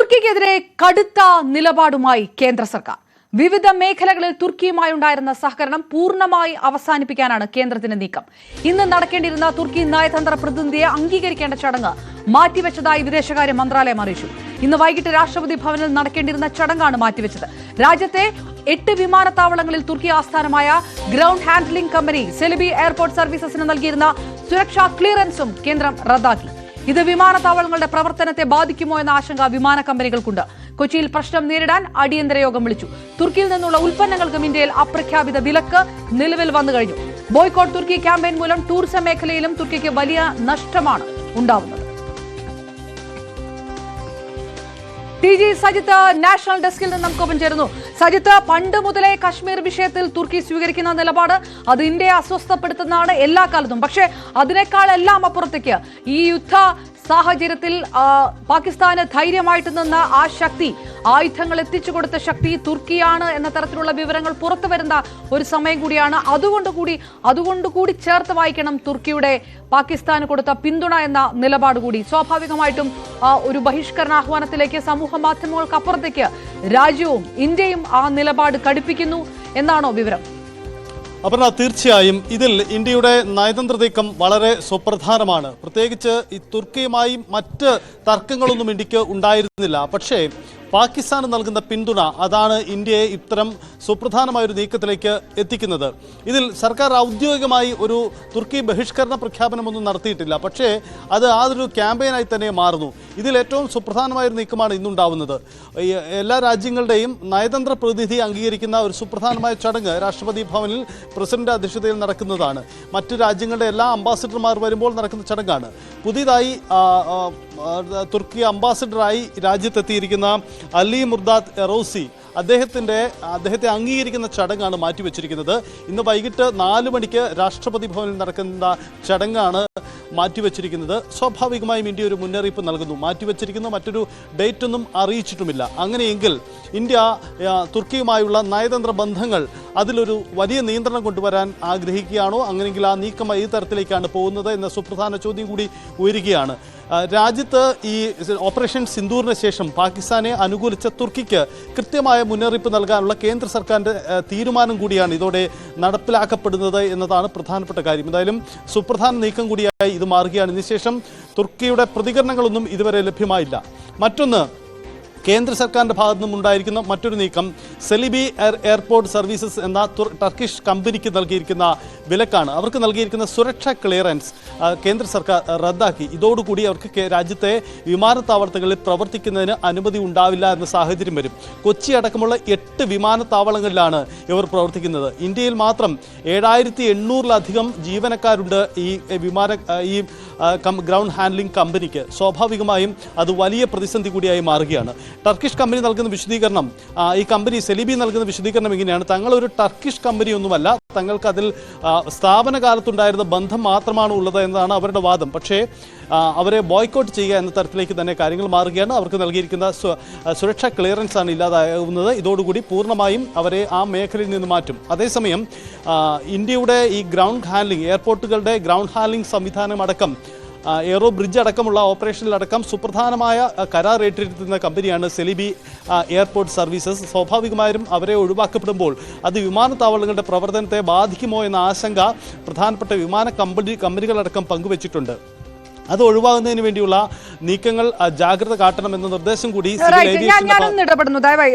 തുർക്കിക്കെതിരെ കടുത്ത നിലപാടുമായി കേന്ദ്ര സർക്കാർ. വിവിധ മേഖലകളിൽ തുർക്കിയുമായി ഉണ്ടായിരുന്ന സഹകരണം പൂർണ്ണമായി അവസാനിപ്പിക്കാനാണ് കേന്ദ്രത്തിന്റെ നീക്കം. ഇന്ന് നടക്കേണ്ടിയിരുന്ന തുർക്കി നയതന്ത്ര പ്രതിനിധിയെ അംഗീകരിക്കേണ്ട ചടങ്ങ് മാറ്റിവെച്ചതായി വിദേശകാര്യ മന്ത്രാലയം അറിയിച്ചു. ഇന്ന് വൈകിട്ട് രാഷ്ട്രപതി ഭവനിൽ നടക്കേണ്ടിരുന്ന ചടങ്ങാണ് മാറ്റിവെച്ചത്. രാജ്യത്തെ 8 വിമാനത്താവളങ്ങളിൽ തുർക്കി ആസ്ഥാനമായ ground handling company Celebi airport സർവീസസിന് നൽകിയിരുന്ന സുരക്ഷാ ക്ലിയറൻസും കേന്ദ്രം റദ്ദാക്കി. ഇത് വിമാനത്താവളങ്ങളുടെ പ്രവർത്തനത്തെ ബാധിക്കുമോ എന്ന ആശങ്ക വിമാന കമ്പനികൾക്കുണ്ട്. കൊച്ചിയിൽ പ്രശ്നം നേരിടാൻ അടിയന്തര യോഗം വിളിച്ചു. തുർക്കിയിൽ നിന്നുള്ള ഉൽപ്പന്നങ്ങൾക്കും ഇന്ത്യയിൽ അപ്രഖ്യാപിത വിലക്ക് നിലവിൽ വന്നു കഴിഞ്ഞു. ബോയ്ക്കോട്ട് തുർക്കി ക്യാമ്പയിൻ മൂലം ടൂറിസം മേഖലയിലും തുർക്കിക്ക് വലിയ നഷ്ടമാണ് ഉണ്ടാവുന്നത്. TG സജിത്ത് നാഷണൽ ഡെസ്കിൽ നിന്ന് നമുക്കൊപ്പം ചേരുന്നു. സജിത്ത്, പണ്ട് മുതലേ കശ്മീർ വിഷയത്തിൽ തുർക്കി സ്വീകരിക്കുന്ന നിലപാട് അത് ഇന്ത്യയെ അസ്വസ്ഥപ്പെടുത്തുന്നതാണ് എല്ലാ കാലത്തും. പക്ഷേ അതിനേക്കാളെല്ലാം അപ്പുറത്തേക്ക് ഈ യുദ്ധ സാഹചര്യത്തിൽ പാകിസ്ഥാന് ധൈര്യമായിട്ട് നിന്ന ആ ശക്തി, ആയുധങ്ങൾ എത്തിച്ചു കൊടുത്ത ശക്തി തുർക്കിയാണ് എന്ന തരത്തിലുള്ള വിവരങ്ങൾ പുറത്തു വരുന്ന ഒരു സമയം കൂടിയാണ്. അതുകൊണ്ടുകൂടി ചേർത്ത് വായിക്കണം തുർക്കിയുടെ പാകിസ്ഥാന് കൊടുത്ത പിന്തുണ എന്ന നിലപാട് കൂടി. സ്വാഭാവികമായിട്ടും ഒരു ബഹിഷ്കരണ ആഹ്വാനത്തിലേക്ക് സമൂഹ മാധ്യമങ്ങൾക്ക് അപ്പുറത്തേക്ക് രാജ്യവും ഇന്ത്യയും ആ നിലപാട് കടുപ്പിക്കുന്നു എന്നാണോ വിവരം? അപർണ, തീർച്ചയായും ഇതിൽ ഇന്ത്യയുടെ നയതന്ത്ര നീക്കം വളരെ സുപ്രധാനമാണ്. പ്രത്യേകിച്ച് ഈ തുർക്കിയുമായി മറ്റ് തർക്കങ്ങളൊന്നും ഇന്ത്യക്ക് ഉണ്ടായിരുന്നില്ല. പക്ഷേ പാകിസ്ഥാന് നൽകുന്ന പിന്തുണ അതാണ് ഇന്ത്യയെ ഇത്തരം സുപ്രധാനമായൊരു നീക്കത്തിലേക്ക് എത്തിക്കുന്നത്. ഇതിൽ സർക്കാർ ഔദ്യോഗികമായി ഒരു തുർക്കി ബഹിഷ്കരണ പ്രഖ്യാപനമൊന്നും നടത്തിയിട്ടില്ല. പക്ഷേ അത് അതൊരു ക്യാമ്പയിനായി തന്നെ മാറുന്നു. ഇതിൽ ഏറ്റവും സുപ്രധാനമായൊരു നീക്കമാണ് ഇന്നുണ്ടാവുന്നത്. എല്ലാ രാജ്യങ്ങളുടെയും നയതന്ത്ര പ്രതിനിധി അംഗീകരിക്കുന്ന ഒരു സുപ്രധാനമായ ചടങ്ങ് രാഷ്ട്രപതി ഭവനിൽ പ്രസിഡന്റ് അധ്യക്ഷതയിൽ നടക്കുന്നതാണ്. മറ്റു രാജ്യങ്ങളുടെ എല്ലാ അംബാസിഡർമാർ വരുമ്പോൾ നടക്കുന്ന ചടങ്ങാണ്. പുതിയതായി തുർക്കി അംബാസിഡറായി രാജ്യത്തെത്തിയിരിക്കുന്ന അലി മുർദാത്ത് എറോസി അദ്ദേഹത്തെ അംഗീകരിക്കുന്ന ചടങ്ങാണ് മാറ്റിവെച്ചിരിക്കുന്നത്. ഇന്ന് വൈകിട്ട് 4 മണിക്ക് രാഷ്ട്രപതി ഭവനിൽ നടക്കുന്ന ചടങ്ങാണ് മാറ്റിവെച്ചിരിക്കുന്നത്. സ്വാഭാവികമായും ഇന്ത്യ ഒരു മുന്നറിയിപ്പ് നൽകുന്നു. മാറ്റിവെച്ചിരിക്കുന്നു, മറ്റൊരു ഡേറ്റ് ഒന്നും അറിയിച്ചിട്ടുമില്ല. അങ്ങനെയെങ്കിൽ ഇന്ത്യ തുർക്കിയുമായുള്ള നയതന്ത്ര ബന്ധങ്ങൾ അതിലൊരു വലിയ നിയന്ത്രണം കൊണ്ടുവരാൻ ആഗ്രഹിക്കുകയാണോ? അങ്ങനെയെങ്കിൽ ആ നീക്കം ഈ തരത്തിലേക്കാണ് പോകുന്നത് എന്ന സുപ്രധാന ചോദ്യം കൂടി ഉയരുകയാണ്. രാജ്യത്ത് ഈ ഓപ്പറേഷൻ സിന്ദൂറിന് ശേഷം പാകിസ്ഥാനെ അനുകൂലിച്ച തുർക്കിക്ക് കൃത്യമായ മുന്നറിയിപ്പ് നൽകാനുള്ള കേന്ദ്ര സർക്കാരിൻ്റെ തീരുമാനം കൂടിയാണ് ഇതോടെ നടപ്പിലാക്കപ്പെടുന്നത് എന്നതാണ് പ്രധാനപ്പെട്ട കാര്യം. എന്തായാലും സുപ്രധാന നീക്കം കൂടിയായി ഇത് മാറുകയാണ്. ഇതിനുശേഷം തുർക്കിയുടെ പ്രതികരണങ്ങളൊന്നും ഇതുവരെ ലഭ്യമായില്ല. മറ്റൊന്ന്, കേന്ദ്ര സർക്കാരിൻ്റെ ഭാഗത്തു നിന്നും ഉണ്ടായിരിക്കുന്ന മറ്റൊരു നീക്കം സെലിബി എയർപോർട്ട് സർവീസസ് എന്ന ടർക്കിഷ് കമ്പനിക്ക് നൽകിയിരിക്കുന്ന വിലക്കാണ്. അവർക്ക് നൽകിയിരിക്കുന്ന സുരക്ഷാ ക്ലിയറൻസ് കേന്ദ്ര സർക്കാർ റദ്ദാക്കി. ഇതോടുകൂടി അവർക്ക് രാജ്യത്തെ വിമാനത്താവളങ്ങളിൽ പ്രവർത്തിക്കുന്നതിന് അനുമതി ഉണ്ടാവില്ല എന്ന സാഹചര്യം വരും. കൊച്ചി അടക്കമുള്ള 8 വിമാനത്താവളങ്ങളിലാണ് ഇവർ പ്രവർത്തിക്കുന്നത്. ഇന്ത്യയിൽ മാത്രം 7800-ലധികം ജീവനക്കാരുണ്ട് ഈ ഗ്രൗണ്ട് ഹാൻഡ്ലിംഗ് കമ്പനിക്ക്. സ്വാഭാവികമായും അത് വലിയ പ്രതിസന്ധി കൂടിയായി മാറുകയാണ്. ടർക്കിഷ് കമ്പനി നൽകുന്ന വിശദീകരണം, ഈ കമ്പനി സെലിബി നൽകുന്ന വിശദീകരണം ഇങ്ങനെയാണ്: തങ്ങളൊരു ടർക്കിഷ് കമ്പനിയൊന്നുമല്ല, തങ്ങൾക്ക് അതിൽ സ്ഥാപന കാലത്തുണ്ടായിരുന്ന ബന്ധം മാത്രമാണ് ഉള്ളത് എന്നതാണ് അവരുടെ വാദം. പക്ഷേ അവരെ ബോയ്ക്കോട്ട് ചെയ്യുക എന്ന തരത്തിലേക്ക് തന്നെ കാര്യങ്ങൾ മാറുകയാണ്. അവർക്ക് നൽകിയിരിക്കുന്ന സുരക്ഷാ ക്ലിയറൻസ് ആണ് ഇല്ലാതാവുന്നത്. ഇതോടുകൂടി പൂർണ്ണമായും അവരെ ആ മേഖലയിൽ നിന്ന് മാറ്റും. അതേസമയം ഇന്ത്യയുടെ ഈ ഗ്രൗണ്ട് ഹാൻഡ്ലിംഗ്, എയർപോർട്ടുകളുടെ ഗ്രൗണ്ട് ഹാൻഡ്ലിംഗ് സംവിധാനം അടക്കം, എയറോ ബ്രിഡ്ജ് അടക്കമുള്ള ഓപ്പറേഷനിലടക്കം സുപ്രധാനമായ കരാർ ഏറ്റെടുക്കുന്ന കമ്പനിയാണ് സെലിബി എയർപോർട്ട് സർവീസസ്. സ്വാഭാവികമായും അവരെ ഒഴിവാക്കപ്പെടുമ്പോൾ അത് വിമാനത്താവളങ്ങളുടെ പ്രവർത്തനത്തെ ബാധിക്കുമോ എന്ന ആശങ്ക പ്രധാനപ്പെട്ട വിമാന കമ്പനികളടക്കം പങ്കുവച്ചിട്ടുണ്ട്. അത് ഒഴിവാകുന്നതിന് വേണ്ടിയുള്ള നീക്കങ്ങൾ ജാഗ്രത കാട്ടണമെന്ന നിർദ്ദേശം കൂടി ഇടപെടുന്നു. ദയവായി